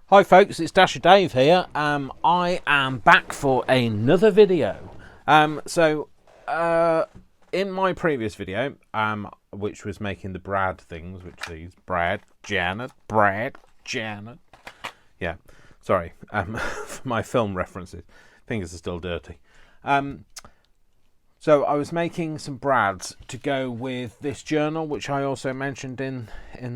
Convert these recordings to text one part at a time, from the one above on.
Hi folks, it's Dasher Dave here. I am back for another video. In my previous video, which was making the Brad things, Brad, Janet, yeah, sorry, for my film references, fingers are still dirty. So I was making some Brads to go with this journal, which I also mentioned in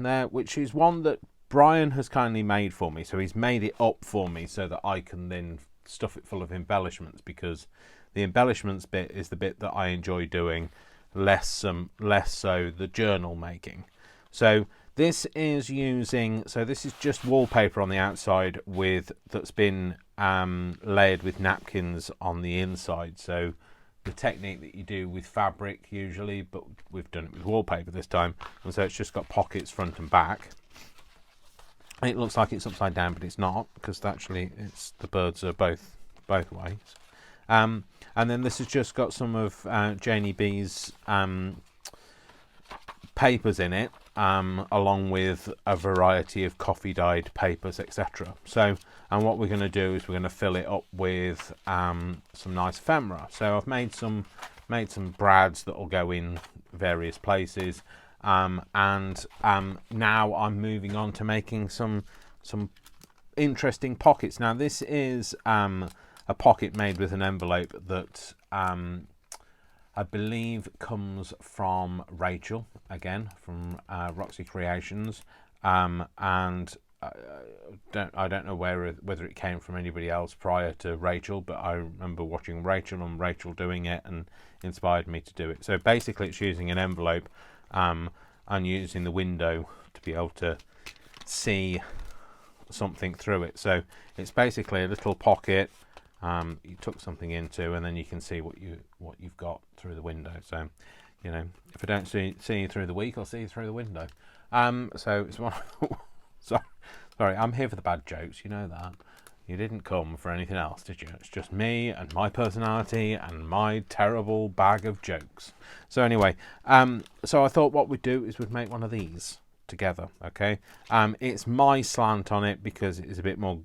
there, which is one that Brian has kindly made for me. So he's made it up for me so that I can then stuff it full of embellishments, because the embellishments bit is the bit that I enjoy doing, less so the journal making. So this is just wallpaper on the outside that's been layered with napkins on the inside. So the technique that you do with fabric usually, but we've done it with wallpaper this time, and so it's just got pockets front and back. It looks like it's upside down, but it's not, because actually the birds are both ways. And then this has just got some of Janeyb's papers in it, along with a variety of coffee dyed papers, etc. So, and what we're going to do is we're going to fill it up with some nice ephemera. So I've made some brads that will go in various places. Now I'm moving on to making some interesting pockets. Now this is a pocket made with an envelope that I believe comes from Rachel, again from Roxy Creations, and I don't know whether it came from anybody else prior to Rachel, but I remember watching Rachel doing it and inspired me to do it. So basically it's using an envelope and using the window to be able to see something through it. So it's basically a little pocket you tuck something into, and then you can see what you've got through the window. So, you know, if I don't see you through the week, I'll see you through the window. So it's one. Sorry, I'm here for the bad jokes. You know that. You didn't come for anything else, did you? It's just me and my personality and my terrible bag of jokes. So anyway, so I thought what we'd do is we'd make one of these together, okay? It's my slant on it because it is a bit more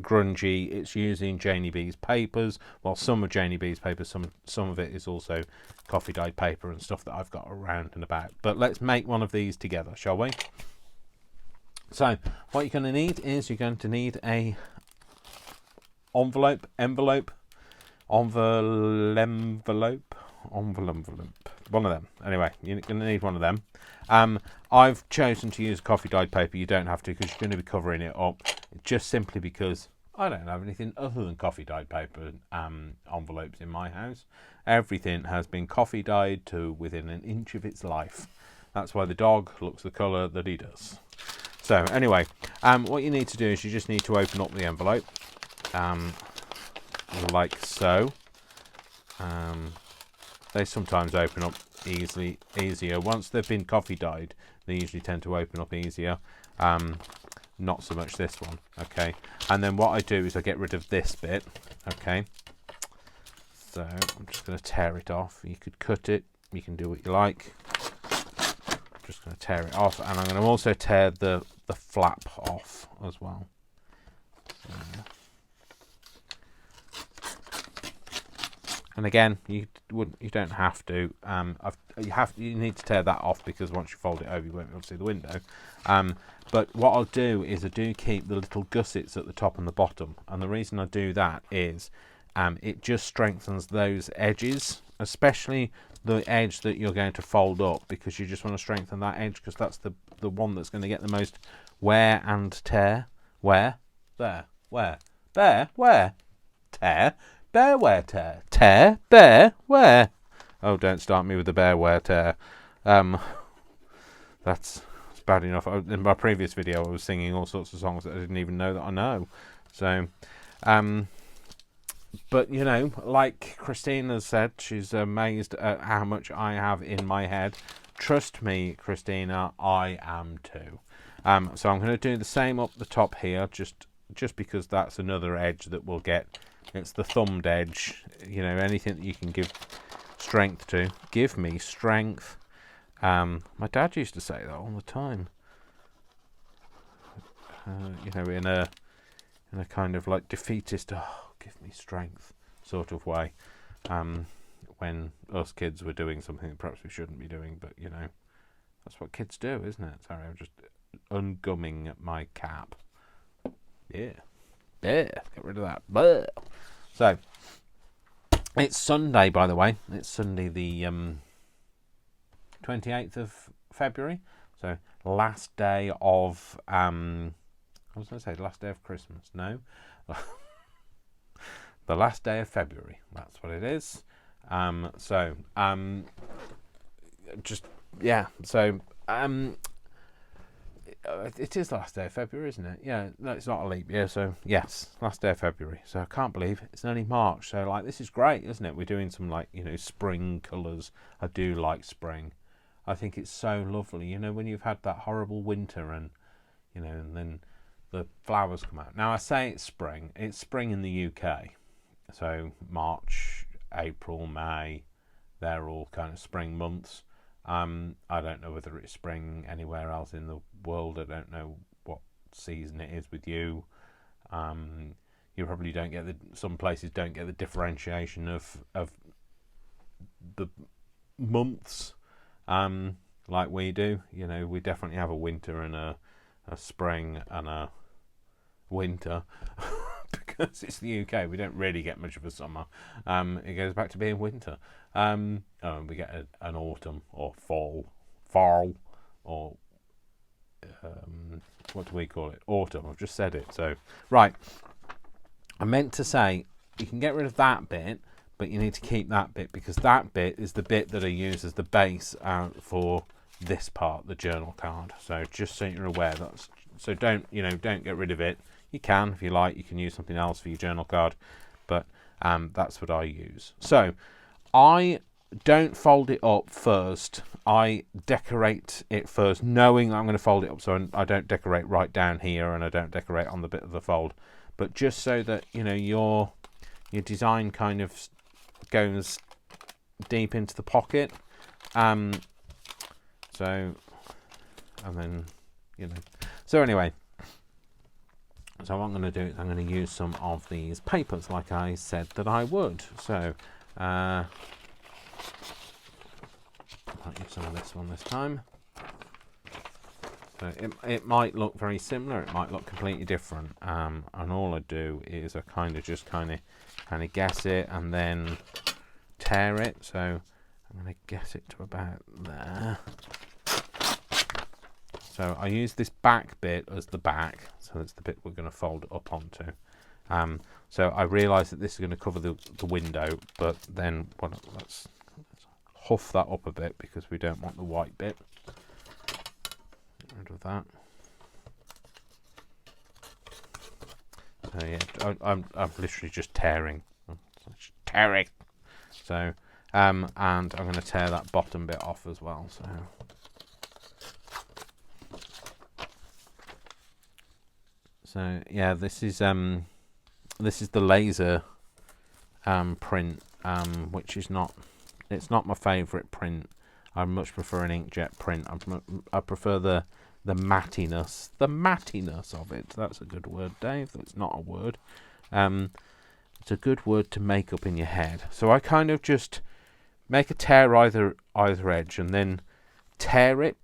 grungy. It's using Janeyb's papers. Well, some of Janeyb's papers, some of it is also coffee dyed paper and stuff that I've got around and about. But let's make one of these together, shall we? So what you're going to need is a envelope, one of them. Anyway, you're going to need one of them. I've chosen to use coffee dyed paper. You don't have to, because you're going to be covering it up, just simply because I don't have anything other than coffee dyed paper envelopes in my house. Everything has been coffee dyed to within an inch of its life. That's why the dog looks the colour that he does. So anyway, what you need to do is you just need to open up the envelope, like so. They sometimes open up easier. Once they've been coffee dyed, they usually tend to open up easier. Not so much this one, okay? And then what I do is I get rid of this bit, okay? So I'm just going to tear it off. You could cut it, you can do what you like. I'm just going to tear it off, and I'm going to also tear the flap off as well. So. And again, you don't have to. You need to tear that off, because once you fold it over, you won't be able to see the window. But what I'll do is I do keep the little gussets at the top and the bottom, and the reason I do that is it just strengthens those edges, especially the edge that you're going to fold up, because you just want to strengthen that edge, because that's the one that's going to get the most wear and tear. Where? There. Where? There. Where? Tear. Bear wear tear. Tear. Bear wear. Oh, don't start me with the bear wear tear. That's bad enough. In my previous video I was singing all sorts of songs that I didn't even know that I know. So, but you know, like Christina said, she's amazed at how much I have in my head. Trust me, Christina, I am too. So I'm going to do the same up the top here, just because that's another edge that we'll get. It's the thumbed edge. You know, anything that you can give strength to. Give me strength. My dad used to say that all the time. you know, in a kind of like defeatist, oh, give me strength sort of way. When us kids were doing something that perhaps we shouldn't be doing, but you know, that's what kids do, isn't it? Sorry, I'm just ungumming my cap. Yeah, get rid of that. Blah. So it's Sunday, by the way. It's Sunday, the 28th of February. So last day of I was going to say last day of Christmas. No, the last day of February. That's what it is. Just yeah. So it is the last day of February, isn't it? Yeah, no, it's not a leap year, so yes, last day of February. So I can't believe it's only March. So like, this is great, isn't it? We're doing some like, you know, spring colours. I do like spring. I think it's so lovely. You know, when you've had that horrible winter and, you know, and then the flowers come out. Now I say it's spring in the UK. So March, April, May, they're all kind of spring months. I don't know whether it's spring anywhere else in the world. I don't know what season it is with you. You probably don't get some places don't get the differentiation of the months like we do. You know, we definitely have a winter and a spring and a winter. Because it's the UK, we don't really get much of a summer. It goes back to being winter. We get an autumn or fall, or what do we call it? Autumn. I've just said it. So right, I meant to say you can get rid of that bit, but you need to keep that bit because that bit is the bit that I use as the base for this part, the journal card. So just so you're aware, don't get rid of it. You can, if you like, you can use something else for your journal card, but that's what I use. So I don't fold it up first. I decorate it first, knowing I'm going to fold it up, so I don't decorate right down here and I don't decorate on the bit of the fold, but just so that, you know, your design kind of goes deep into the pocket. And then, you know, so anyway. So what I'm going to do is I'm going to use some of these papers like I said that I would. So I'll use some of this one this time. So it might look very similar, it might look completely different. And all I do is I kind of guess it and then tear it. So I'm going to guess it to about there. So I use this back bit as the back, so that's the bit we're going to fold it up onto. So I realise that this is going to cover the window, but then let's huff that up a bit because we don't want the white bit. Get rid of that. So yeah, I'm literally just tearing. So and I'm going to tear that bottom bit off as well. So yeah, this is the laser print, which is it's not my favourite print. I much prefer an inkjet print. I prefer the mattiness of it. That's a good word, Dave. That's not a word. It's a good word to make up in your head. So I kind of just make a tear either edge and then tear it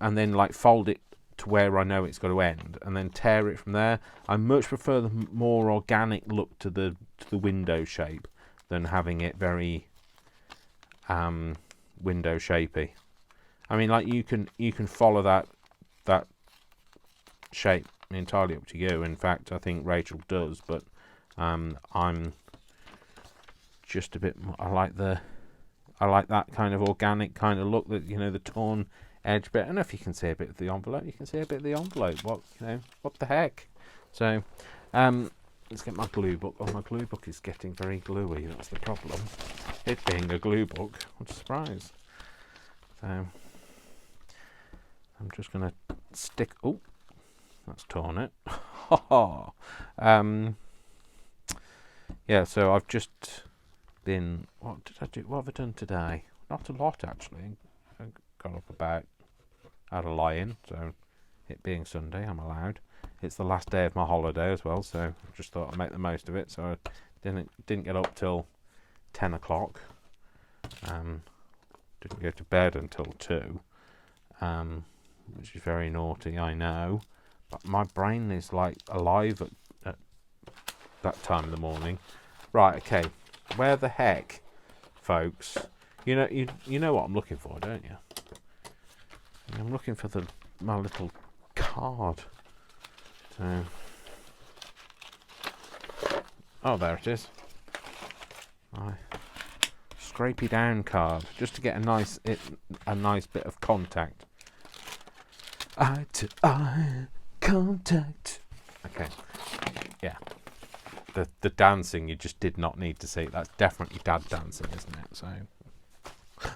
and then like fold it to where I know it's got to end, and then tear it from there. I much prefer the more organic look to the window shape than having it very window shapey. I mean, like you can follow that shape entirely up to you. In fact, I think Rachel does, but I'm just a bit more, I like that kind of organic kind of look, that, you know, the torn edge bit. I don't know if you can see a bit of the envelope. You can see a bit of the envelope. What the heck? So let's get my glue book. Oh, my glue book is getting very gluey. That's the problem. It being a glue book. What a surprise. So I'm just going to stick... Oh, that's torn it. Yeah, so I've just been... What did I do? What have I done today? Not a lot, actually. I got up about... I had a lie-in, so it being Sunday, I'm allowed. it's the last day of my holiday as well, so I just thought I'd make the most of it. So I didn't get up till 10 o'clock. Didn't go to bed until 2, which is very naughty, I know. But my brain is like alive at that time in the morning. Right, okay. Where the heck, folks? You know what I'm looking for, don't you? I'm looking for my little card. So, oh, there it is. My scrapey down card, just to get a nice bit of contact. Eye to eye contact. Okay, yeah. The dancing you just did not need to see. That's definitely dad dancing, isn't it? So,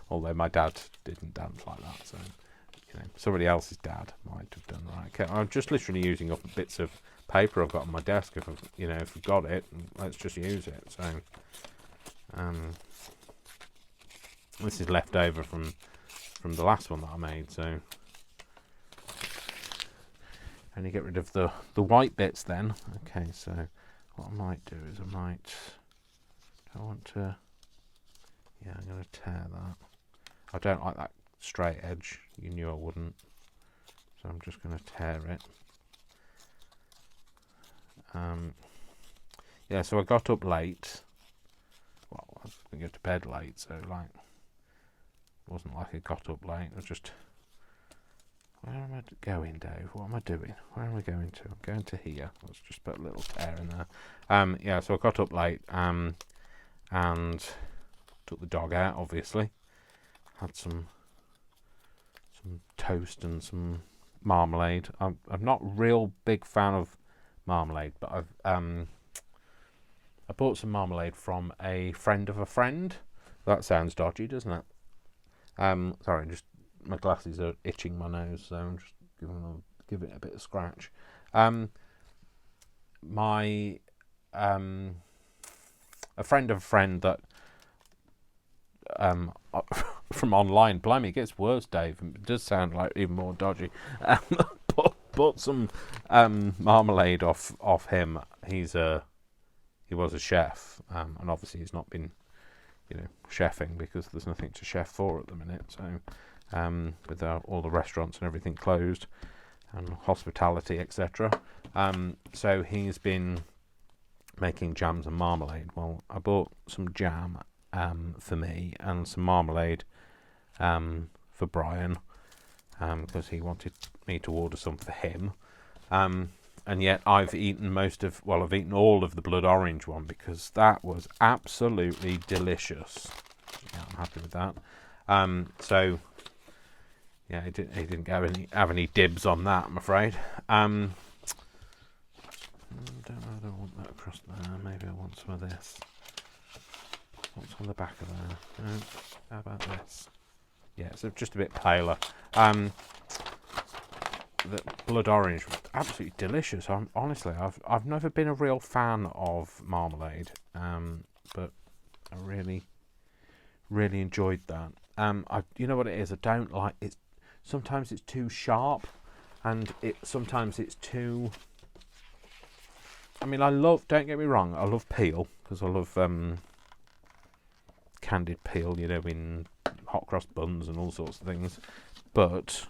although my dad didn't dance like that, so somebody else's dad might have done. Right. Okay, I'm just literally using up bits of paper I've got on my desk. If I've got it, let's just use it. So, this is left over from the last one that I made. So, only get rid of the white bits then. Okay, so what I might do is I'm going to tear that. I don't like that straight edge. You knew I wouldn't. So I'm just going to tear it. Yeah, so I got up late. Well, I was going to go to bed late, so it wasn't like I got up late. I was just... Where am I going, Dave? What am I doing? Where am I going to? I'm going to here. Let's just put a little tear in there. Yeah, so I got up late and took the dog out, obviously. Had some toast and some marmalade. I'm not a real big fan of marmalade, but I bought some marmalade from a friend of a friend. That sounds dodgy, doesn't it? Sorry, just my glasses are itching my nose, so I'm just give it a bit of scratch. A friend of a friend that from online, blimey, it gets worse, Dave. It does sound like even more dodgy. Bought some marmalade off him. He was a chef, and obviously he's not been chefing because there's nothing to chef for at the minute. So with all the restaurants and everything closed and hospitality, etc. So he's been making jams and marmalade. Well, I bought some jam for me and some marmalade for Brian because he wanted me to order some for him. And yet I've eaten I've eaten all of the blood orange one because that was absolutely delicious. Yeah, I'm happy with that. So yeah, he didn't have any dibs on that, I'm afraid. I don't know if I want that across there. Maybe I want some of this. What's on the back of there? No, how about this? Yeah, it's just a bit paler. The blood orange was absolutely delicious. Honestly, I've never been a real fan of marmalade, but I really enjoyed that. You know what it is? I don't like it. Sometimes it's too sharp, and sometimes it's too. I mean, don't get me wrong, I love peel because I love candied peel, in hot cross buns and all sorts of things. But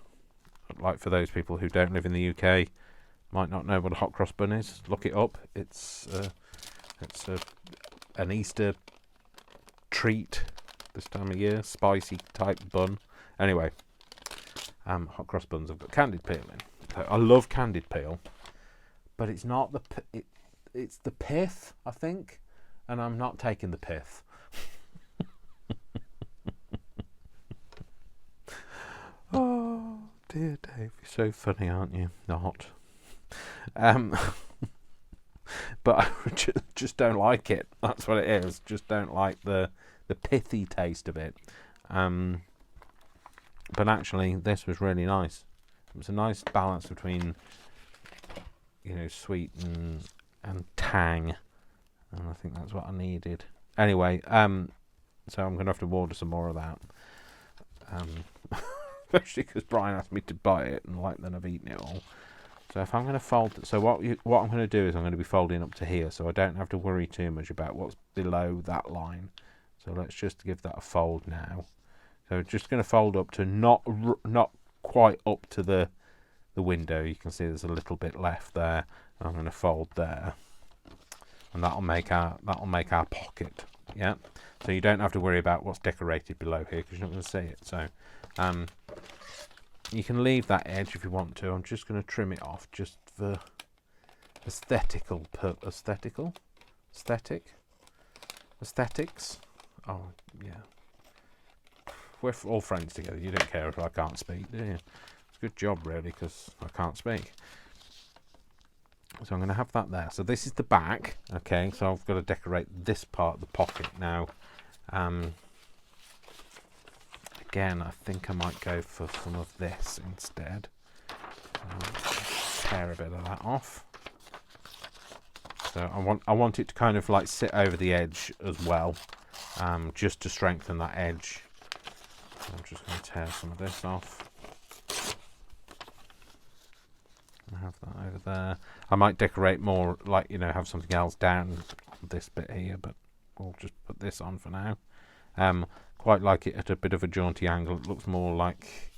like for those people who don't live in the UK, might not know what a hot cross bun is, look it up. It's an Easter treat this time of year, spicy type bun. Anyway, hot cross buns have got candied peel in. So I love candied peel, but it's not it's the pith, I think, and I'm not taking the pith. Oh dear, Dave, you're so funny, aren't you? Not. But I just don't like it. That's what it is. Just don't like the pithy taste of it. But actually, this was really nice. It was a nice balance between, sweet and tang, and I think that's what I needed. Anyway, so I'm going to have to order some more of that. Especially because Brian asked me to buy it, and then I've eaten it all. So if I'm going to fold, so what I'm going to do is I'm going to be folding up to here, so I don't have to worry too much about what's below that line. So let's just give that a fold now. So just going to fold up to not quite up to the window. You can see there's a little bit left there. I'm going to fold there, and that'll make our pocket. Yeah. So you don't have to worry about what's decorated below here because you're not going to see it. So you can leave that edge if you want to. I'm just going to trim it off just for aesthetics. Oh yeah, we're all friends together. You don't care if I can't speak, do you? It's a good job really, because I can't speak. So I'm going to have that there. So this is the back. Okay, so I've got to decorate this part of the pocket now. Again, I think I might go for some of this instead. Tear a bit of that off. So I want it to kind of like sit over the edge as well, just to strengthen that edge. So I'm just going to tear some of this off. I have that over there. I might decorate more, like, you know, have something else down this bit here, but we'll just put this on for now. Quite like it at a bit of a jaunty angle. It looks more like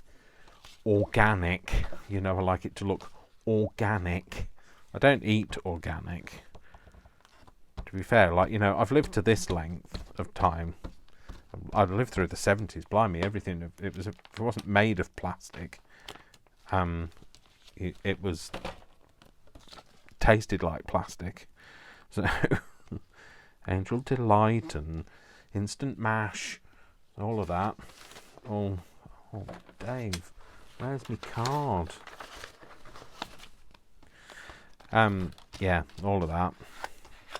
organic. You know, I like it to look organic. I don't eat organic. To be fair, like, you know, I've lived to this length of time. I've lived through the 70s. Blimey, everything. If it wasn't made of plastic, it was tasted like plastic. So Angel Delight and Instant Mash, all of that. Oh, Dave, where's my card? Yeah, all of that.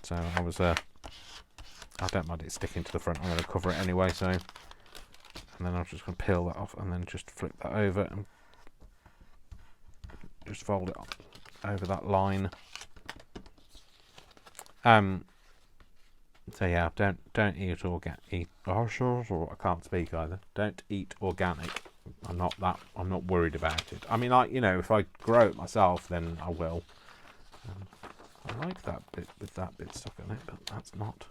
So I don't mind it sticking to the front. I'm going to cover it anyway. So, and then I'm just going to peel that off and then just flip that over and just fold it over that line. So yeah, don't eat organic. I can't speak either. Don't eat organic. I'm not worried about it. I mean, you know, if I grow it myself, then I will. I like that bit with that bit stuck in it, but that's not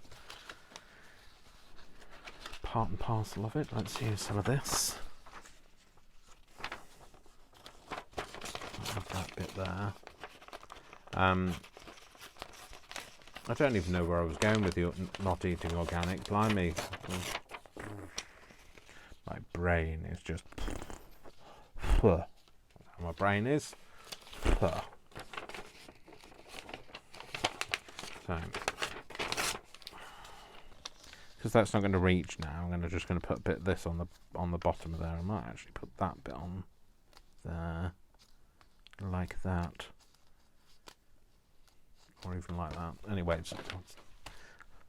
part and parcel of it. Let's use some of this. I'll have that bit there. I don't even know where I was going with you not eating organic. Blimey. My brain is just... My brain is... So, because that's not going to reach now, I'm just going to put a bit of this on the bottom of there. I might actually put that bit on there, like that, or even like that. Anyway,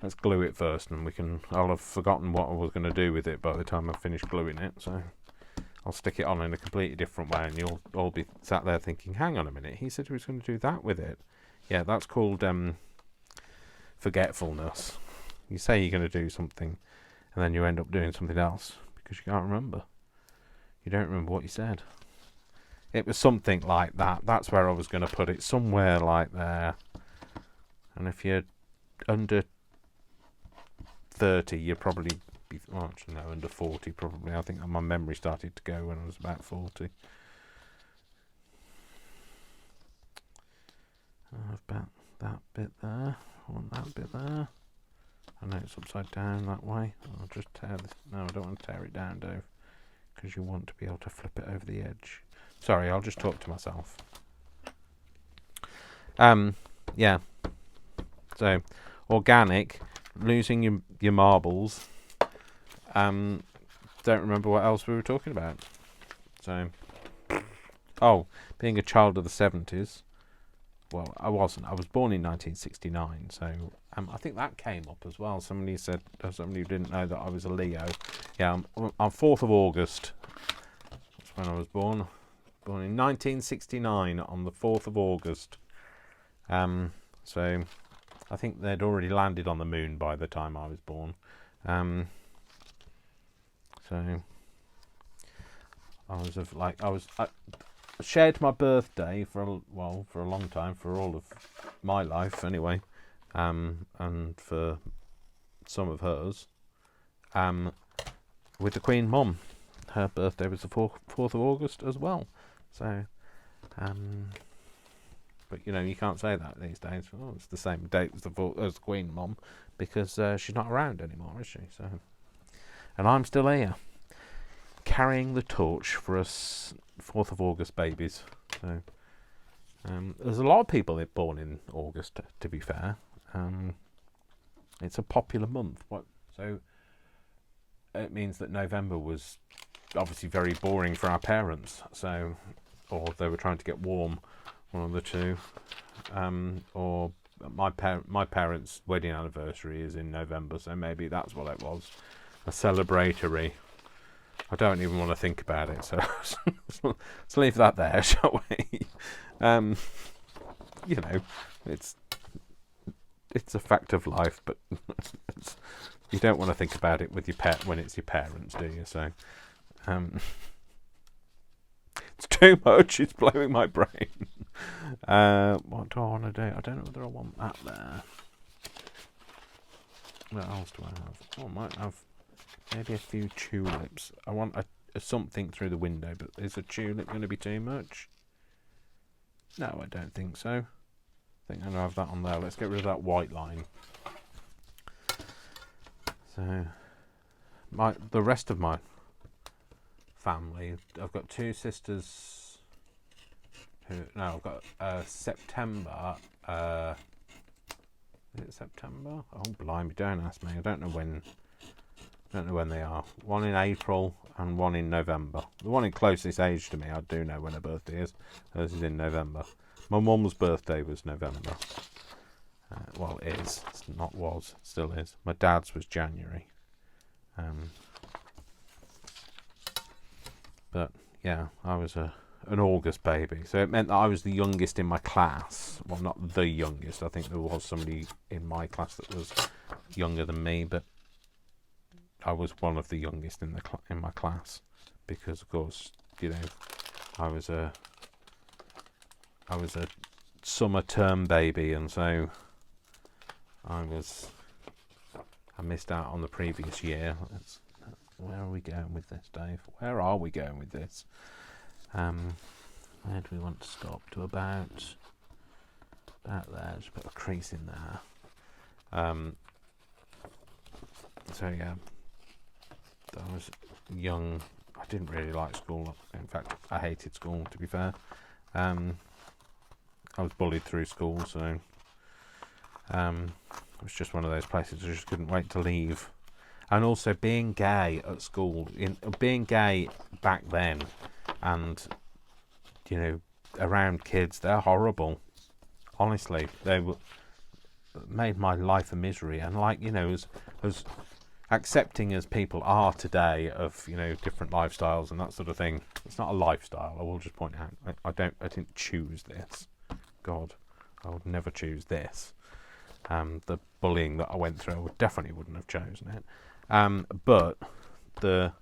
let's glue it first, and I'll have forgotten what I was going to do with it by the time I finish gluing it. So I'll stick it on in a completely different way, and you'll all be sat there thinking, "Hang on a minute, he said he was going to do that with it." Yeah, that's called forgetfulness. You say you're going to do something and then you end up doing something else because you can't remember. You don't remember what you said. It was something like that. That's where I was going to put it, somewhere like there. And if you're under 30, you're probably actually no, under 40 probably. I think my memory started to go when I was about 40. About that bit there. I want that bit there. I know it's upside down that way. I'll just tear this. No, I don't want to tear it down, Dave, because you want to be able to flip it over the edge. Sorry, I'll just talk to myself. Yeah. So, organic, losing your marbles. Don't remember what else we were talking about. So, being a child of the 70s. Well, I wasn't. I was born in 1969, so I think that came up as well. Somebody who didn't know that I was a Leo. Yeah, I'm 4th of August. That's when I was born. Born in 1969 on the 4th of August. So I think they'd already landed on the moon by the time I was born. So I was shared my birthday for a long time, for all of my life anyway, and for some of hers, with the Queen Mum. Her birthday was the 4th of August as well. So, but you can't say that these days. Oh, it's the same date as the Queen Mum, because she's not around anymore, is she? So, and I'm still here, carrying the torch for us 4th of August babies. So, there's a lot of people born in August, to be fair. It's a popular month. So it means that November was obviously very boring for our parents. So, or they were trying to get warm, one of the two. Or my parents' wedding anniversary is in November, so maybe that's what it was. A celebratory. I don't even want to think about it, so let's leave that there, shall we? It's a fact of life, but you don't want to think about it with your when it's your parents, do you? So, it's too much. It's blowing my brain. What do I want to do? I don't know whether I want that there. What else do I have? Oh, I might have maybe a few tulips. I want a something through the window, but is a tulip going to be too much? No, I don't think so. I think I'm going to have that on there. Let's get rid of that white line. So, the rest of my family, I've got two sisters I've got September. Is it September? Oh, blimey, don't ask me. I don't know when they are. One in April and one in November. The one in closest age to me, I do know when her birthday is. Hers is in November. My mum's birthday was November. Well, it is. It's not was. It still is. My dad's was January. But yeah, I was an August baby, so it meant that I was the youngest in my class. Well, not the youngest. I think there was somebody in my class that was younger than me, but I was one of the youngest in my class, because of course, I was a summer term baby, and so I missed out on the previous year. Where are we going with this, Dave? Where are we going with this? Where do we want to stop? To about there. Just put a crease in there. So yeah, I was young. I didn't really like school. In fact, I hated school, to be fair. I was bullied through school, so it was just one of those places I just couldn't wait to leave. And also being gay at school, being gay back then, and around kids, they're horrible. Honestly, they made my life a misery. And as accepting as people are today of different lifestyles and that sort of thing, it's not a lifestyle. I will just point out, I didn't choose this. God, I would never choose this. The bullying that I went through, I definitely wouldn't have chosen it. But they're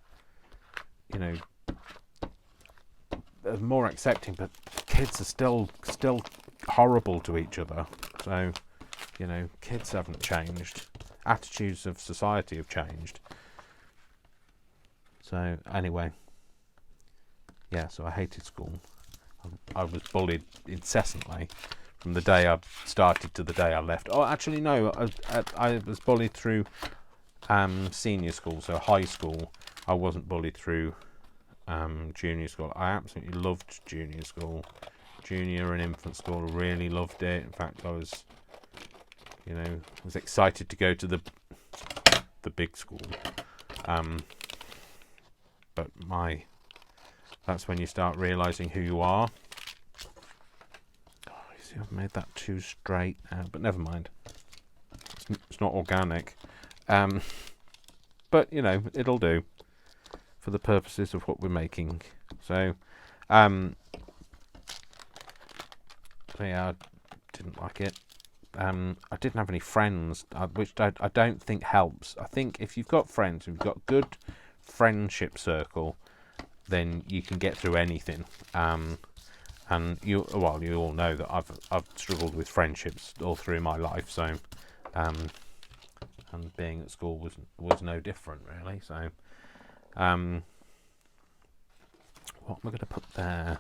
more accepting, but kids are still horrible to each other. So, kids haven't changed. Attitudes of society have changed. So anyway, yeah. So I hated school. I was bullied incessantly from the day I started to the day I left. Oh, actually, no. I was bullied through senior school, so high school. I wasn't bullied through junior school. I absolutely loved junior school, junior and infant school. Really loved it. In fact, I was excited to go to the big school. But that's when you start realising who you are. Oh, you see, I've made that too straight now, but never mind. It's not organic. But it'll do for the purposes of what we're making. So, yeah, I didn't like it. I didn't have any friends, which I don't think helps. I think if you've got friends, if you've got good friendship circle, then you can get through anything. And you all know that I've struggled with friendships all through my life, so and being at school was no different, really. So what am I going to put there?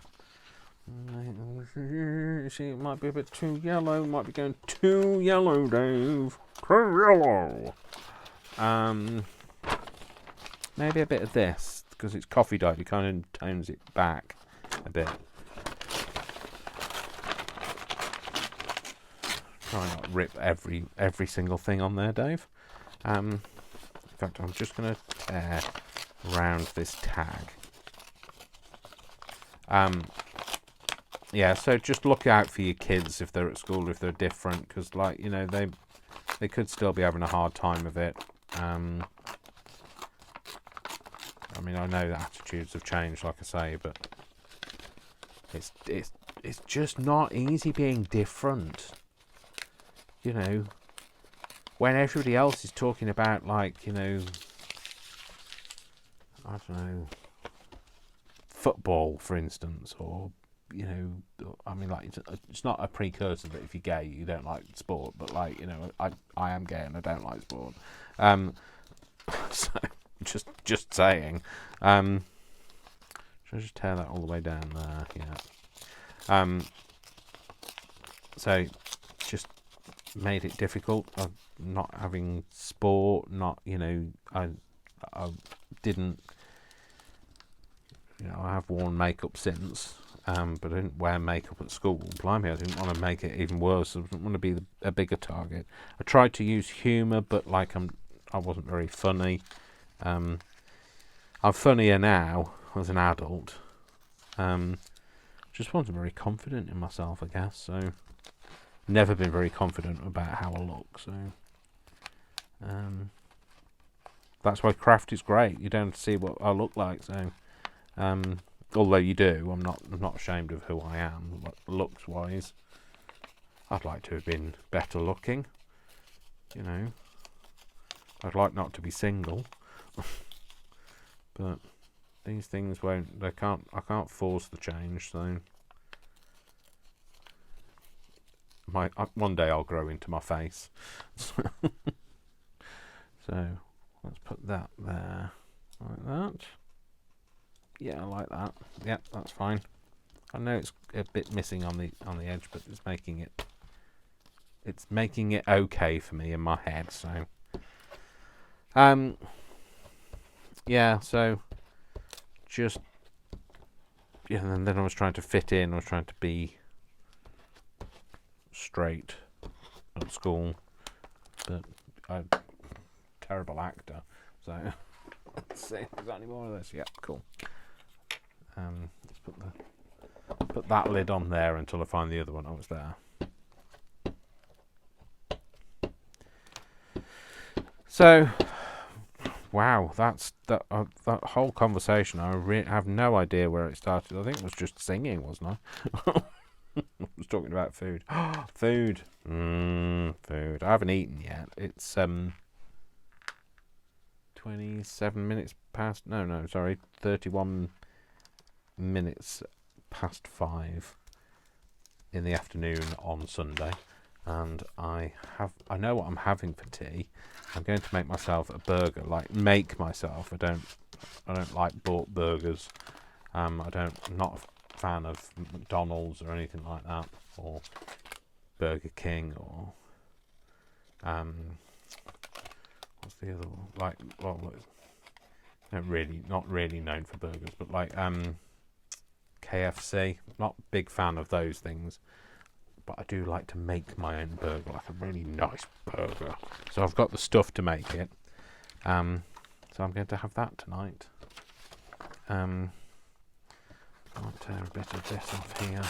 See, it might be a bit too yellow. Might be going too yellow, Dave. Too yellow. Maybe a bit of this, because it's coffee dyed. It kind of tones it back a bit. Try not to rip every single thing on there, Dave. In fact, I'm just going to tear around this tag. Yeah, so just look out for your kids if they're at school, if they're different, because, like, you know, they could still be having a hard time of it. I mean, I know the attitudes have changed, like I say, but it's just not easy being different. You know, when everybody else is talking about, like, you know, I don't know, football, for instance, or, you know, I mean, like, it's not a precursor that if you're gay you don't like sport, but, like, you know, I am gay and I don't like sport. So just saying. Should I just tear that all the way down there? Yeah. So just made it difficult of not having sport. Not, you know, I didn't. You know, I have worn makeup since, but I didn't wear makeup at school. Blimey, I didn't want to make it even worse. I didn't want to be a bigger target. I tried to use humour, but, like, I wasn't very funny. I'm funnier now as an adult. Just wasn't very confident in myself, I guess. So, never been very confident about how I look. So, that's why craft is great. You don't see what I look like. So, although you do, I'm not ashamed of who I am, looks wise. I'd like to have been better looking. You know, I'd like not to be single. But these things I can't force the change, so one day I'll grow into my face. So let's put that there, like that. Yeah, I like that. Yeah, that's fine. I know it's a bit missing on the edge, but it's making it okay for me in my head, so yeah, so just, yeah, and then I was trying to fit in, I was trying to be straight at school, but I'm a terrible actor, so let's see, is there any more of this? Yeah, cool. Let's put that lid on there until I find the other one. Oh, it's there. So, wow, that whole conversation. I have no idea where it started. I think it was just singing, wasn't I? I was talking about food. Food. Food. I haven't eaten yet. It's 27 minutes past. No, sorry, 31 minutes past 5 in the afternoon on Sunday, and I know what I'm having for tea. I'm going to make myself a burger. Like, make myself. I don't like bought burgers. I'm not a fan of McDonald's or anything like that, or Burger King, or what's the other one? Like, well, not really known for burgers, but like KFC. Not a big fan of those things, but I do like to make my own burger, like a really nice burger. So I've got the stuff to make it. So I'm going to have that tonight. I'll tear a bit of this off here.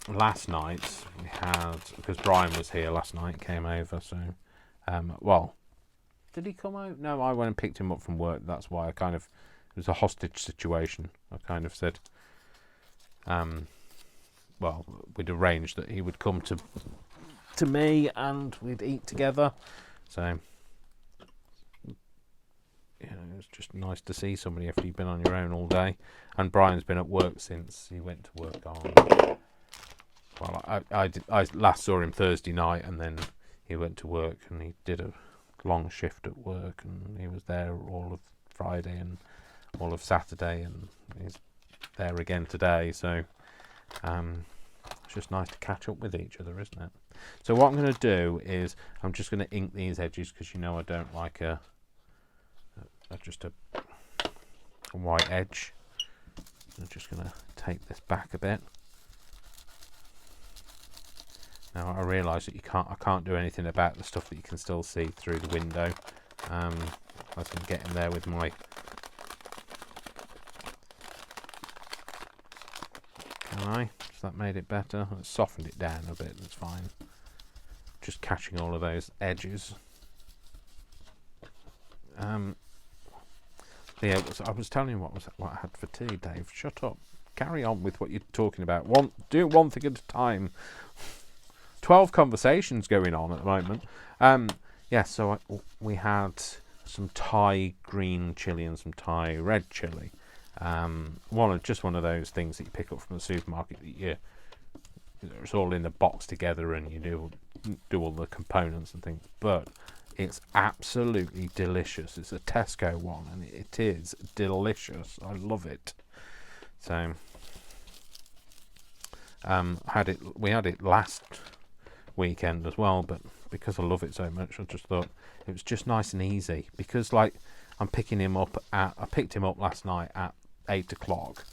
Last night we had, because Brian was here last night, came over. So, well, did he come out? No, I went and picked him up from work. That's why it was a hostage situation. I kind of said, well, we'd arranged that he would come to me and we'd eat together. So you know, it's just nice to see somebody after you've been on your own all day. And Brian's been at work since he went to work on. Well, I last saw him Thursday night, and then he went to work and he did a long shift at work, and he was there all of Friday and all of Saturday, and he's there again today. So it's just nice to catch up with each other, isn't it? So what I'm going to do is I'm just going to ink these edges, because you know I don't like just a white edge. I'm just going to take this back a bit. Now I realise that I can't do anything about the stuff that you can still see through the window. As I'm getting there with my. Can I? Has that made it better? It's softened it down a bit. That's fine. Just catching all of those edges. Yeah, I was telling you what I had for tea, Dave. Shut up. Carry on with what you're talking about. Do one thing at a time. 12 conversations going on at the moment. Yeah, so we had some Thai green chili and some Thai red chili. Just one of those things that you pick up from the supermarket that it's all in the box together, and you do all the components and things. But it's absolutely delicious. It's a Tesco one, and it is delicious. I love it. So we had it last weekend as well, but because I love it so much, I just thought it was just nice and easy, because like I picked him up last night at 8 o'clock.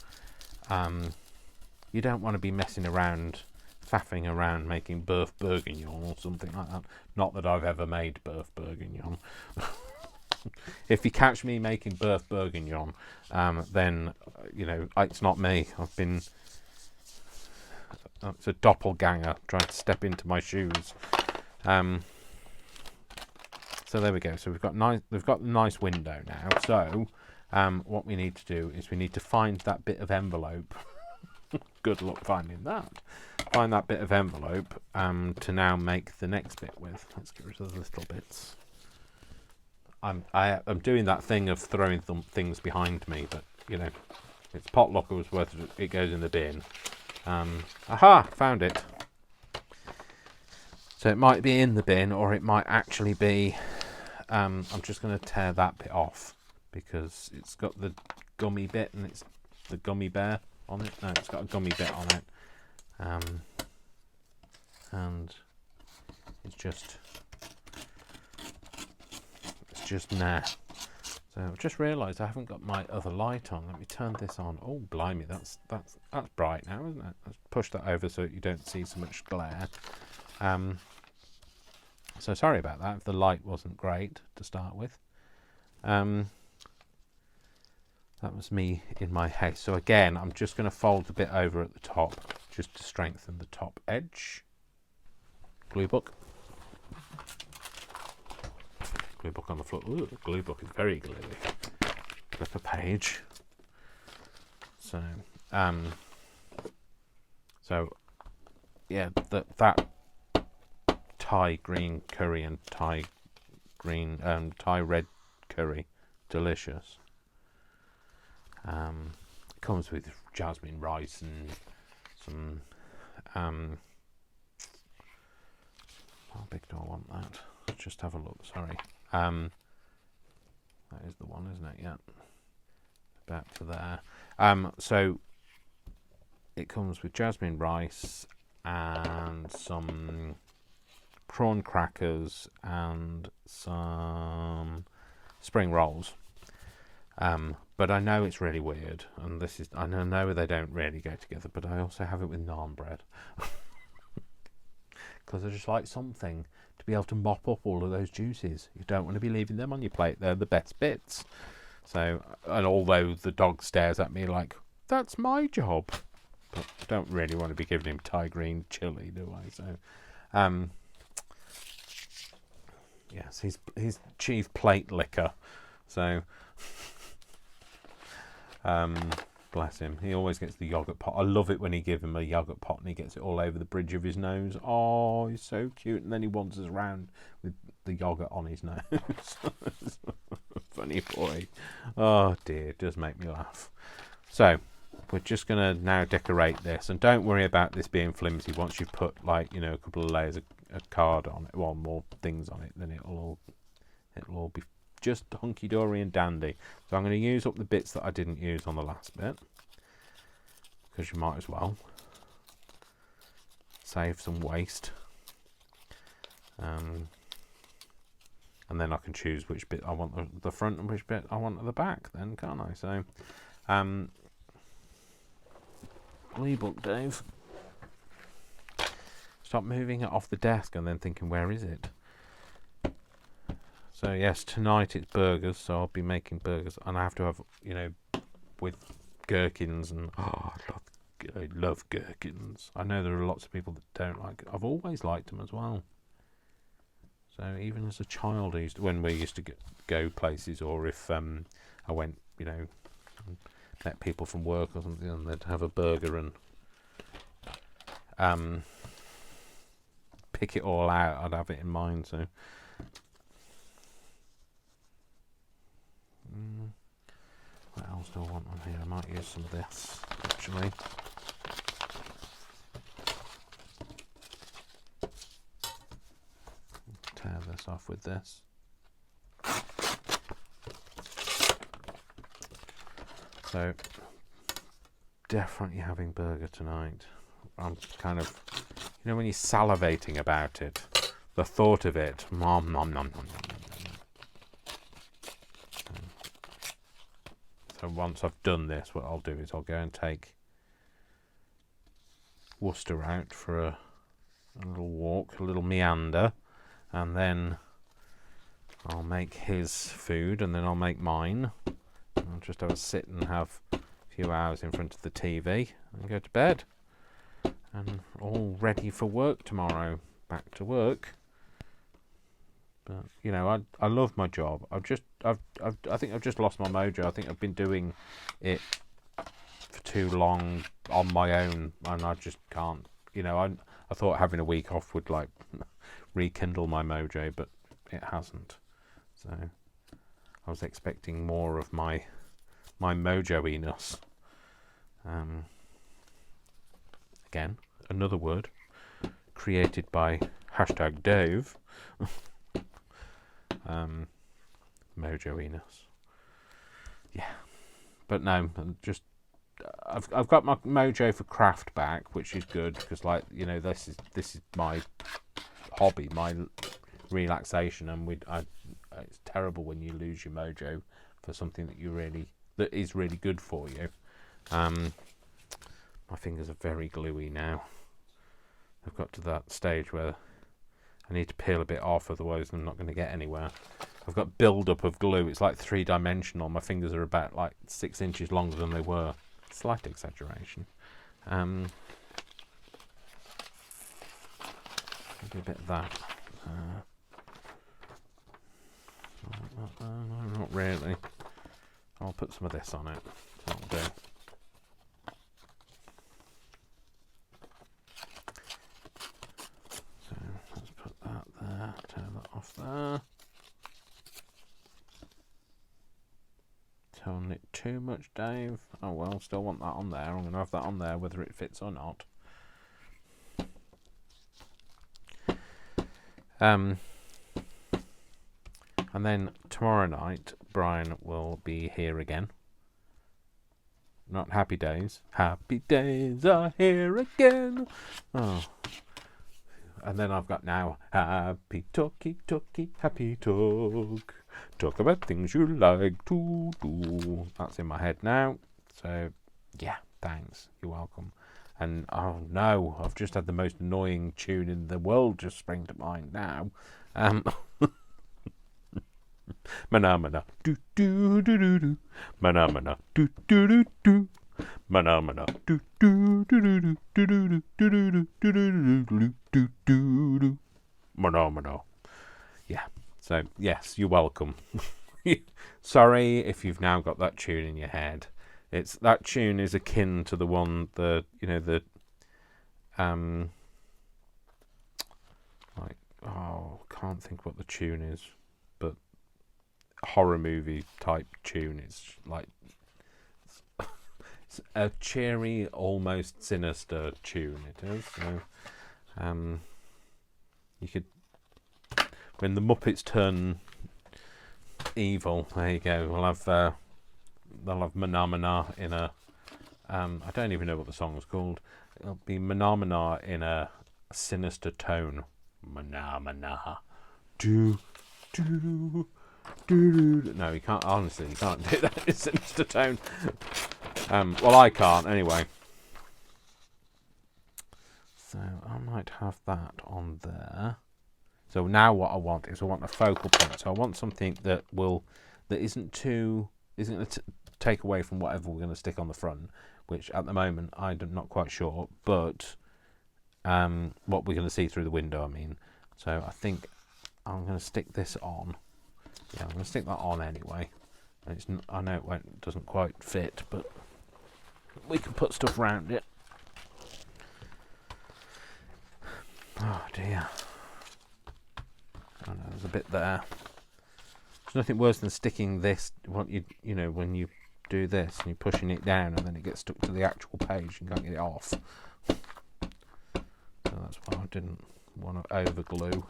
You don't want to be messing around, faffing around making beef bourguignon or something like that. Not that I've ever made beef bourguignon. If you catch me making beef bourguignon, then it's not me. It's a doppelganger trying to step into my shoes. So there we go. So we've got a nice window now. So what we need to do is we need to find that bit of envelope. Good luck finding that. Find that bit of envelope to now make the next bit with. Let's get rid of the little bits. I'm doing that thing of throwing things behind me, but it's potluck. It was worth it. It goes in the bin. Aha! Found it. So it might be in the bin, or it might actually be. I'm just going to tear that bit off, because it's got the gummy bit, and it's the gummy bear on it. No, it's got a gummy bit on it. And it's just nah. So I've just realised I haven't got my other light on. Let me turn this on. Oh, blimey, that's bright now, isn't it? Let's push that over so you don't see so much glare. So sorry about that if the light wasn't great to start with. That was me in my haste. So again, I'm just going to fold the bit over at the top just to strengthen the top edge. Glue book. Glue book on the floor. Ooh, the glue book is very gluey. Flip a page. So yeah, that Thai green curry and Thai red curry, delicious. It comes with jasmine rice and some. How big do I want that? Let's just have a look. Sorry. That is the one, isn't it? Yeah. About to there. So it comes with jasmine rice and some prawn crackers and some spring rolls. But I know it's really weird, and I know they don't really go together, but I also have it with naan bread. Because I just like something to be able to mop up all of those juices. You don't want to be leaving them on your plate. They're the best bits. So, and although the dog stares at me like, that's my job. But I don't really want to be giving him Thai green chili, do I? So, yes, he's chief plate licker. So, bless him. He always gets the yogurt pot. I love it when he gives him a yogurt pot and he gets it all over the bridge of his nose. Oh, he's so cute. And then he wanders around with the yogurt on his nose. funny boy. Oh dear, it does make me laugh. So we're just going to now decorate this, and don't worry about this being flimsy. Once you've put, like, you know, a couple of layers of card on it, well, more things on it, then it'll all be just hunky-dory and dandy. So I'm going to use up the bits that I didn't use on the last bit, because you might as well save some waste. And then I can choose which bit I want the front and which bit I want at the back then, can't I? So book, Dave. Stop moving it off the desk and then thinking, where is it? So yes, tonight it's burgers, so I'll be making burgers, and I have to have, you know, with gherkins, and I love gherkins. I know there are lots of people that don't like it. I've always liked them as well. So even as a child, when we used to go places, or if I went, you know, met people from work or something, and they'd have a burger and pick it all out, I'd have it in mind. So what else do I want on here? I might use some of this actually. Tear this off with this. So definitely having burger tonight. I'm kind of, you know, when you're salivating about it, the thought of it, nom nom nom nom nom. So once I've done this, what I'll do is I'll go and take Worcester out for a little walk, a little meander, and then I'll make his food, and then I'll make mine. I'll just have a sit and have a few hours in front of the TV and go to bed. And all ready for work tomorrow. Back to work. But you know, I love my job. I think I've just lost my mojo. I think I've been doing it for too long on my own, and I just can't. You know, I thought having a week off would like rekindle my mojo, but it hasn't. So I was expecting more of my mojo-iness. Again, another word created by #Dave. Mojo-iness. Yeah, but no, just I've got my mojo for craft back, which is good, because, like, you know, this is my hobby, my relaxation, and it's terrible when you lose your mojo for something that is really good for you. My fingers are very gluey now. I've got to that stage where I need to peel a bit off, otherwise I'm not going to get anywhere. I've got build-up of glue. It's like 3-dimensional. My fingers are about like 6 inches longer than they were. Slight exaggeration. Do a bit of that. Not really. I'll put some of this on it. That'll do. So let's put that there. Turn that off there. Tone it too much, Dave. Oh well, still want that on there. I'm going to have that on there whether it fits or not. And then tomorrow night, Brian will be here again. Not Happy Days. Happy Days are here again. Oh. And then I've got now Happy Talky, Happy Talk. Talk about things you like to do. That's in my head now. So, yeah, thanks. You're welcome. And, oh no, I've just had the most annoying tune in the world just spring to mind now. Mana do do do do do. Mana do do do do. Mana do do do do do do do do do do do do. Mana. Yeah. So yes, you're welcome. Sorry if you've now got that tune in your head. That tune is akin to the one can't think what the tune is, but horror movie type tune. It's like it's a cheery, almost sinister tune. It is. So, you could, when the Muppets turn evil, there you go. We'll have they'll have Mana Mana in a I don't even know what the song's called. It'll be Mana Mana in a sinister tone. Mana Mana. Do do do. No, you can't. Honestly, you can't do that in a sinister tone. Well, I can't anyway. So I might have that on there. So now what I want is I want a focal point. So I want something that isn't going to take away from whatever we're going to stick on the front, which at the moment I'm not quite sure, but what we're going to see through the window, I mean. So I think I'm going to stick this on. Yeah, I'm going to stick that on anyway. And I know it doesn't quite fit, but we can put stuff around it. Oh dear. Oh no, there's a bit there. There's nothing worse than sticking this. What you know when you do this and you're pushing it down and then it gets stuck to the actual page and can't get it off. So that's why I didn't want to over glue.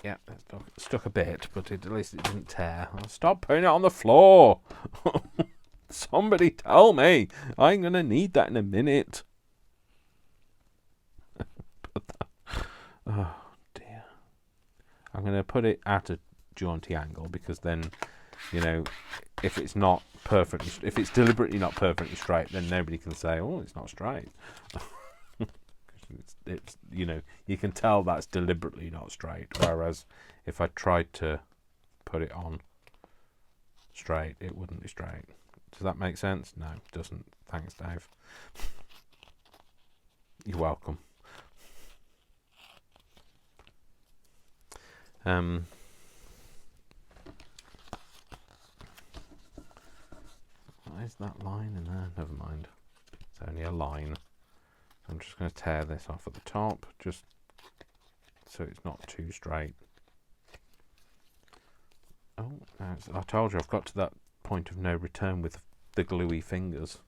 Yeah, it stuck a bit, but at least it didn't tear. Stop putting it on the floor. Somebody tell me. I'm going to need that in a minute. Oh dear. I'm going to put it at a jaunty angle because then, if it's not perfectly, if it's deliberately not perfectly straight, then nobody can say, oh, it's not straight. it's you can tell that's deliberately not straight. Whereas if I tried to put it on straight, it wouldn't be straight. Does that make sense? No, it doesn't. Thanks, Dave. You're welcome. What is that line in there? Never mind. It's only a line. I'm just going to tear this off at the top, just so it's not too straight. Oh, I told you I've got to that point of no return with the gluey fingers.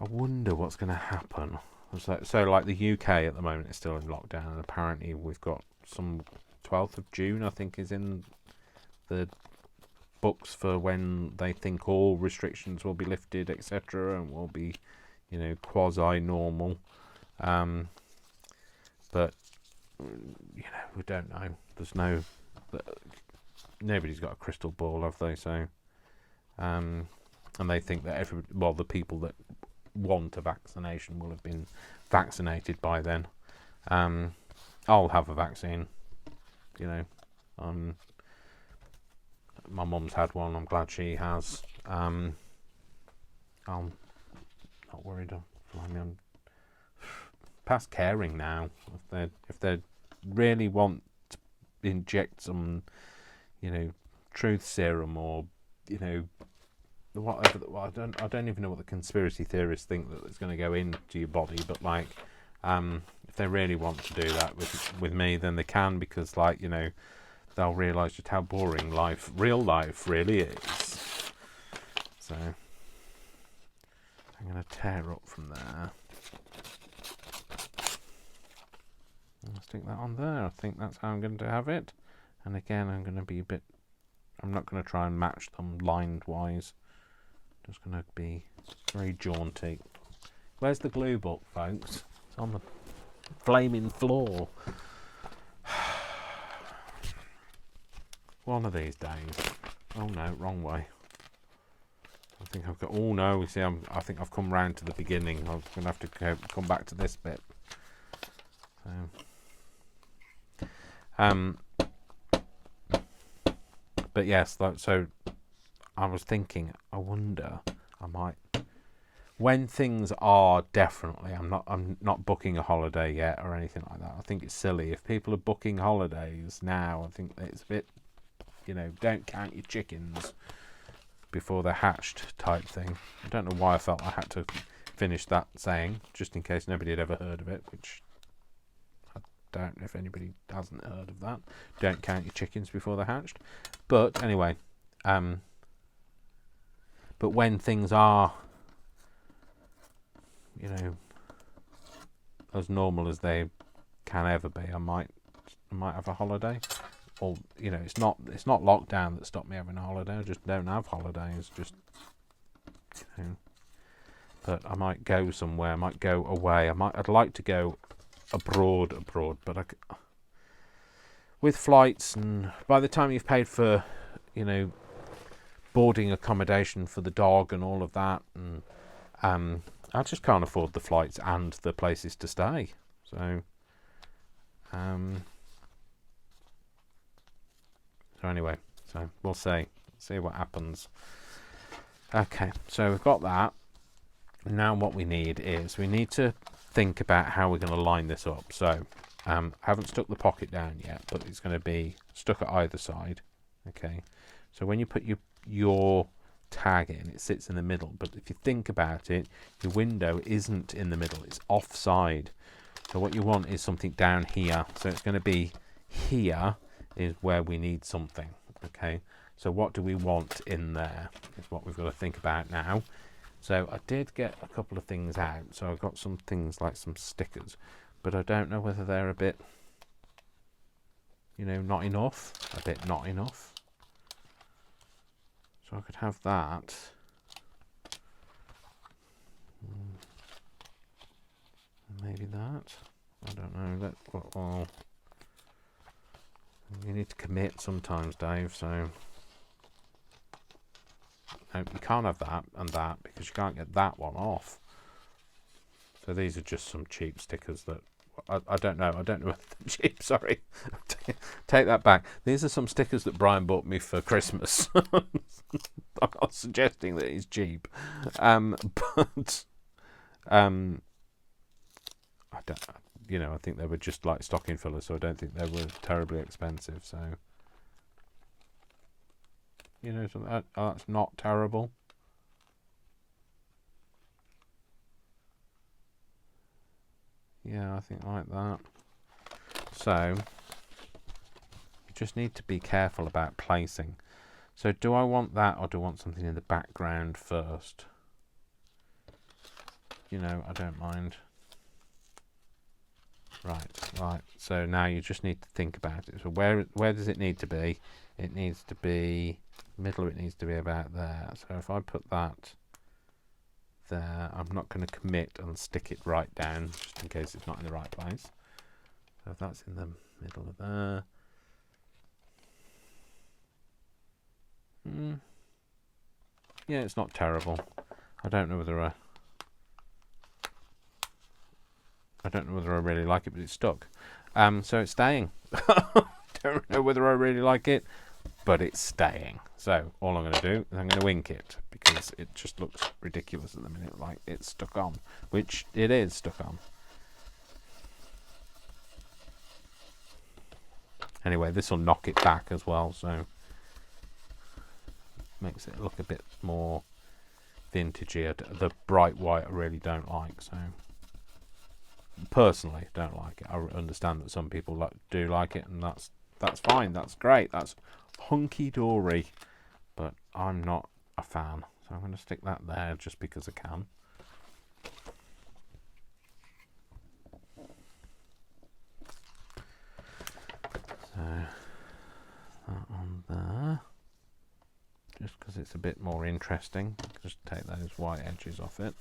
I wonder what's going to happen. So like the UK at the moment is still in lockdown, and apparently we've got some 12th of June, I think, is in the books for when they think all restrictions will be lifted, etc., and will be, quasi-normal. But we don't know. Nobody's got a crystal ball, have they? So, and they think that the people that want a vaccination will have been vaccinated by then. I'll have a vaccine. My mum's had one. I'm glad she has. I'm not worried. I'm past caring now. If they really want to inject some, truth serum or, whatever. I don't even know what the conspiracy theorists think that it's going to go into your body. But if they really want to do that with me, then they can, because they'll realise just how boring real life really is. So I'm going to tear up from there. I'll stick that on there. I think that's how I'm going to have it. And again, I'm not going to try and match them lined-wise. Just going to be very jaunty. Where's the glue book, folks? It's on the flaming floor. One of these days. Oh no, wrong way. I think I've got. Oh no, see, I think I've come round to the beginning. I'm going to have to come back to this bit. But yes, so I was thinking. I wonder. I might. When things are definitely, I'm not booking a holiday yet or anything like that. I think it's silly if people are booking holidays now. I think it's a bit. Don't count your chickens before they're hatched type thing. I don't know why I felt I had to finish that saying, just in case nobody had ever heard of it, which I don't know if anybody hasn't heard of that. Don't count your chickens before they're hatched. But anyway, but when things are, you know, as normal as they can ever be, I might have a holiday. Or, you know, it's not lockdown that stopped me having a holiday. I just don't have holidays. Just, you know, but I might go somewhere. I might go away. I'd like to go abroad. But with flights, and by the time you've paid for, you know, boarding accommodation for the dog and all of that, and I just can't afford the flights and the places to stay. So, so anyway, so we'll see what happens. Okay, so we've got that. Now what we need to think about how we're going to line this up. So I haven't stuck the pocket down yet, but it's going to be stuck at either side. Okay, so when you put your tag in, it sits in the middle, but if you think about it, your window isn't in the middle, it's offside. So what you want is something down here. So it's going to be here is where we need something. Okay, so what do we want in there is what we've got to think about now. So I did get a couple of things out. So I've got some things like some stickers, but I don't know whether they're a bit, you know, not enough. So I could have that. Maybe that. I don't know. Well, you need to commit sometimes, Dave. So no, you can't have that and that because you can't get that one off. So these are just some cheap stickers that I don't know. I don't know if they're cheap. Sorry, take that back. These are some stickers that Brian bought me for Christmas. I'm not suggesting that it's cheap, but I don't. You know, I think they were just like stocking fillers, so I don't think they were terribly expensive. So, you know, so that's not terrible. Yeah, I think like that. So, you just need to be careful about placing. So, do I want that or do I want something in the background first? You know, I don't mind. Right. So now you just need to think about it. So where does it need to be? It needs to be middle. It needs to be about there. So if I put that there, I'm not going to commit and stick it right down just in case it's not in the right place. So if that's in the middle of there. Yeah, it's not terrible. I don't know whether I really like it, but it's stuck. So it's staying. Don't know whether I really like it, but it's staying. So all I'm going to do is I'm going to ink it because it just looks ridiculous at the minute, like it's stuck on, which it is stuck on. Anyway, this will knock it back as well, so makes it look a bit more vintagey. The bright white I really don't like, so personally don't like it. I understand that some people do like it, and that's fine, that's great, that's hunky-dory, but I'm not a fan, so I'm going to stick that there just because I can. So that on there, just because it's a bit more interesting. Just take those white edges off it.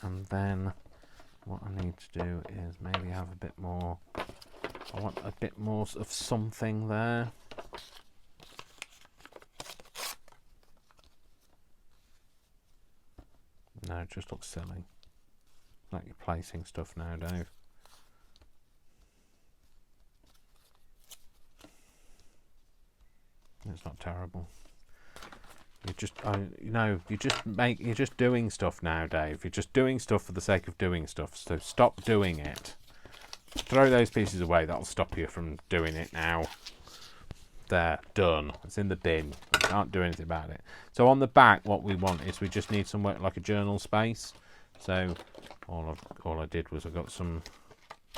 And then what I need to do is maybe have a bit more. I want a bit more of something there. No, it just looks silly. Like you're placing stuff now, Dave. It's not terrible. You're just doing stuff now, Dave. You're just doing stuff for the sake of doing stuff. So stop doing it. Throw those pieces away. That'll stop you from doing it now. There, done. It's in the bin. We can't do anything about it. So on the back, what we want is we just need somewhere like a journal space. So all I did was I got some.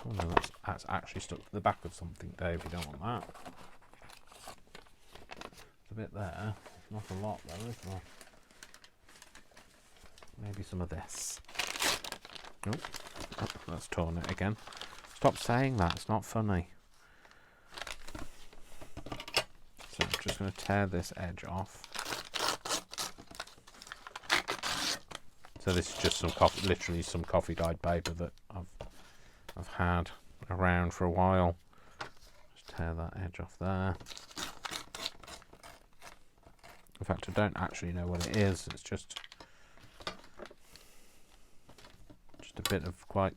Oh no, that's actually stuck to the back of something, Dave. You don't want that. There's a bit there. Not a lot though, is there? Maybe some of this. Nope. Oh, that's torn it again. Stop saying that. It's not funny. So I'm just going to tear this edge off. So this is just some coffee, literally some coffee dyed paper that I've had around for a while. Just tear that edge off there. In fact, I don't actually know what it is. It's just a bit of quite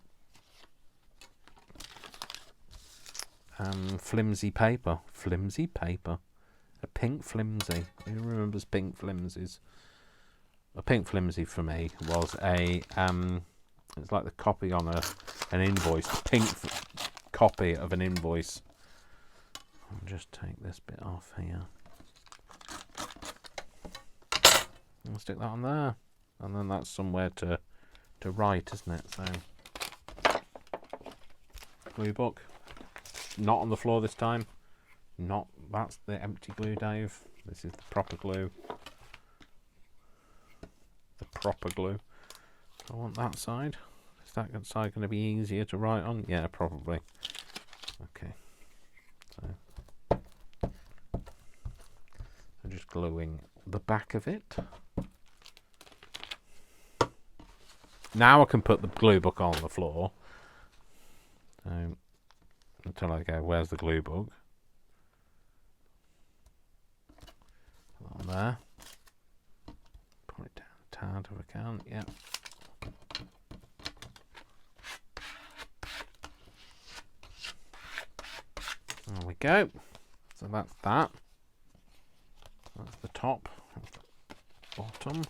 flimsy paper. Flimsy paper. A pink flimsy. Who remembers pink flimsies? A pink flimsy for me was a it's like the copy on an invoice. Pink copy of an invoice. I'll just take this bit off here. I'll stick that on there, and then that's somewhere to write, isn't it? So glue book, not on the floor this time. Not that's the empty glue, Dave. This is the proper glue. The proper glue. I want that side. Is that side going to be easier to write on? Yeah, probably. Okay. So I'm just gluing the back of it. Now I can put the glue book on the floor. So until I go, where's the glue book? Put that on there. Pull it down a tad if I can. Yeah. There we go. So that's that. That's the top. That's the bottom.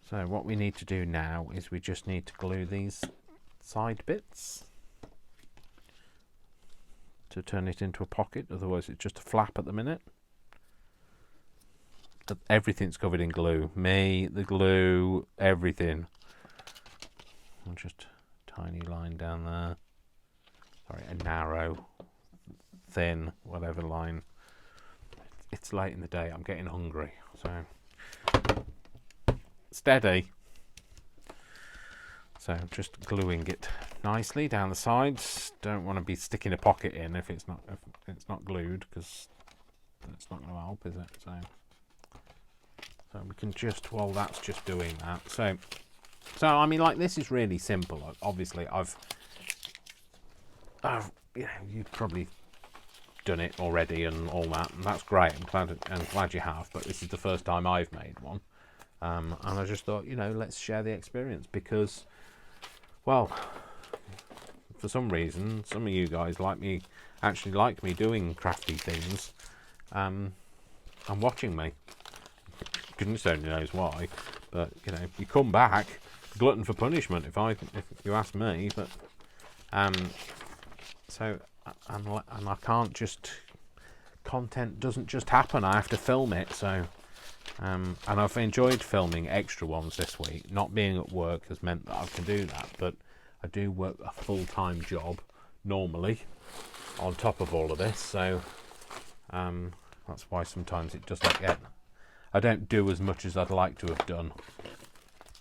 So what we need to do now is we just need to glue these side bits to turn it into a pocket. Otherwise it's just a flap at the minute. Everything's covered in glue. Me, the glue, everything. And just a tiny line down there. Sorry, a narrow, thin, whatever line. It's late in the day. I'm getting hungry. So steady. So just gluing it nicely down the sides. Don't want to be sticking a pocket in if it's not glued, because it's not going to help, is it? So we can just, well, that's just doing that. So I mean, like, this is really simple. Obviously, you've probably done it already and all that, and that's great. I'm glad you have. But this is the first time I've made one. And I just thought, let's share the experience, because, well, for some reason, some of you guys actually like me doing crafty things, and watching me. Goodness only knows why, but you come back, glutton for punishment, if you ask me. But so and I can't just, content doesn't just happen. I have to film it. So. And I've enjoyed filming extra ones this week. Not being at work has meant that I can do that, but I do work a full-time job normally on top of all of this, so that's why sometimes it doesn't I don't do as much as I'd like to have done.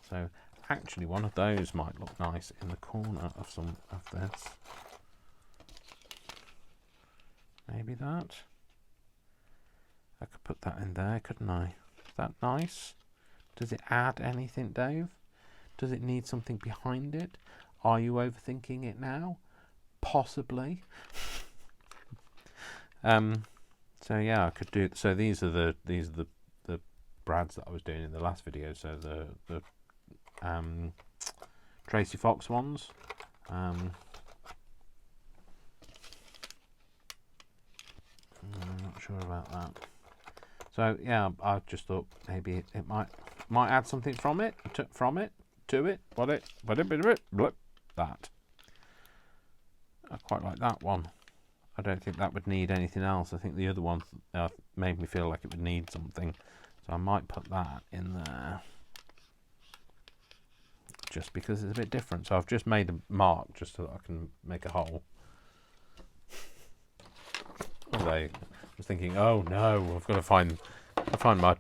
So actually one of those might look nice in the corner of some of this. Maybe that. I could put that in there, couldn't I? That nice? Does it add anything, Dave? Does it need something behind it? Are you overthinking it now? Possibly. So yeah, I could do. So these are the brads that I was doing in the last video. So the Tracy Fox ones. I'm not sure about that. So yeah, I just thought maybe it might add something from it to it. That. I quite like that one. I don't think that would need anything else. I think the other one made me feel like it would need something. So I might put that in there. Just because it's a bit different. So I've just made a mark just so that I can make a hole. Although I was thinking, oh no, I've got to find my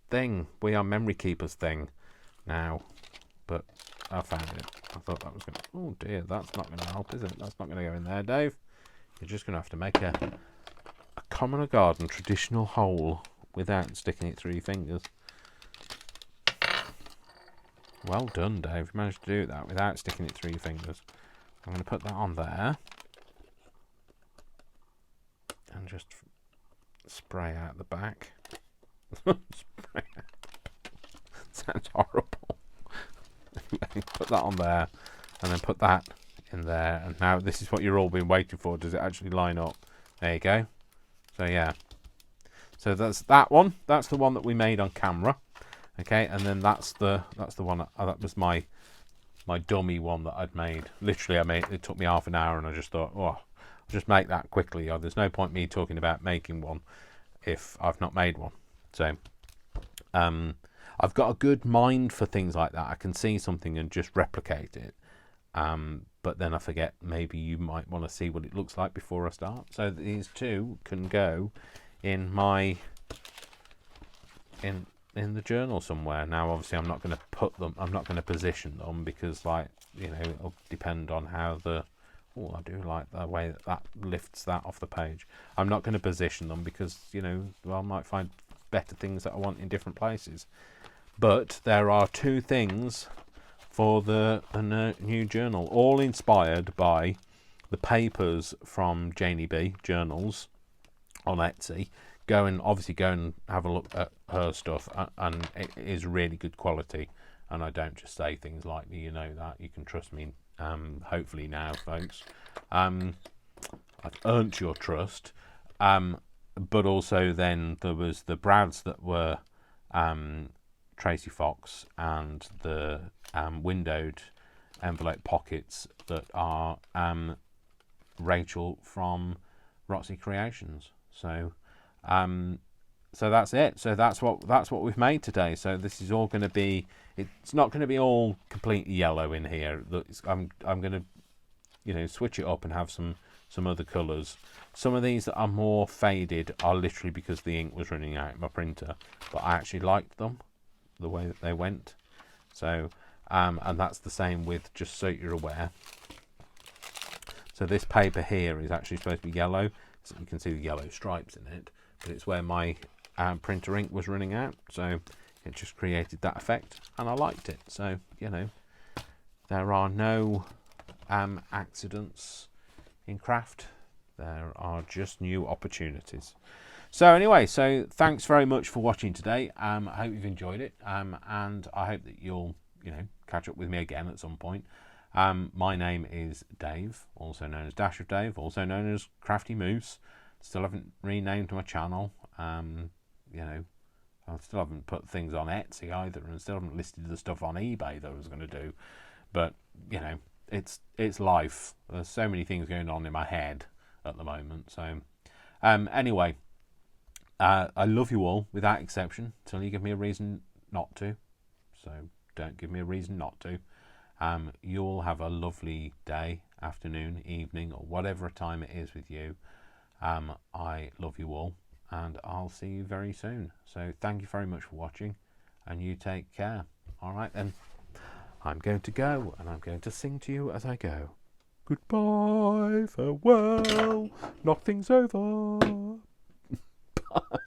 thing. We Are Memory Keepers thing now. But I found it. I thought that was going to... Oh dear, that's not going to help, is it? That's not going to go in there, Dave. You're just going to have to make a common or garden traditional hole without sticking it through your fingers. Well done, Dave. You managed to do that without sticking it through your fingers. I'm going to put that on there. And just spray out the back. Spray out. Sounds horrible. Put that on there. And then put that in there. And now this is what you've all been waiting for. Does it actually line up? There you go. So yeah. So that's that one. That's the one that we made on camera. Okay, and then that's the one that was my dummy one that I'd made. Literally, it took me half an hour, and I just thought, oh, I'll just make that quickly. There's no point me talking about making one if I've not made one. So, I've got a good mind for things like that. I can see something and just replicate it. But then I forget. Maybe you might want to see what it looks like before I start. So these two can go in in the journal somewhere. Now obviously I'm not going to put them, I'm not going to position them because, like, you know, it'll depend on how I do like the way that lifts that off the page. I'm not going to position them because, you know, well, I might find better things that I want in different places. But there are two things for the new journal, all inspired by the papers from Janeybjournals on Etsy. Go and have a look at her stuff, and it is really good quality. And I don't just say things lightly, you know that. You can trust me. Hopefully now, folks. I've earned your trust. But also then there was the brads that were Tracy Fox, and the windowed envelope pockets that are Rachel from Roxy Creations. So that's it. So that's what we've made today. So this is all going to be. It's not going to be all completely yellow in here. I'm going to, you know, switch it up and have some other colours. Some of these that are more faded are literally because the ink was running out in my printer, but I actually liked them the way that they went. So and that's the same with, just so you're aware. So this paper here is actually supposed to be yellow. So you can see the yellow stripes in it. But it's where my printer ink was running out, so it just created that effect, and I liked it. So, you know, there are no accidents in craft. There are just new opportunities. So anyway, so thanks very much for watching today. I hope you've enjoyed it, and I hope that you'll, you know, catch up with me again at some point. My name is Dave, also known as Dash of Dave, also known as Crafty Moose. Still haven't renamed my channel. You know, I still haven't put things on Etsy either, and still haven't listed the stuff on eBay that I was going to do. But, you know, it's life. There's so many things going on in my head at the moment. So anyway, I love you all without exception till you give me a reason not to. So don't give me a reason not to. You all have a lovely day, afternoon, evening, or whatever time it is with you. I love you all, and I'll see you very soon. So thank you very much for watching, and you take care. All right then, I'm going to go, and I'm going to sing to you as I go. Goodbye, farewell, knock things over. Bye.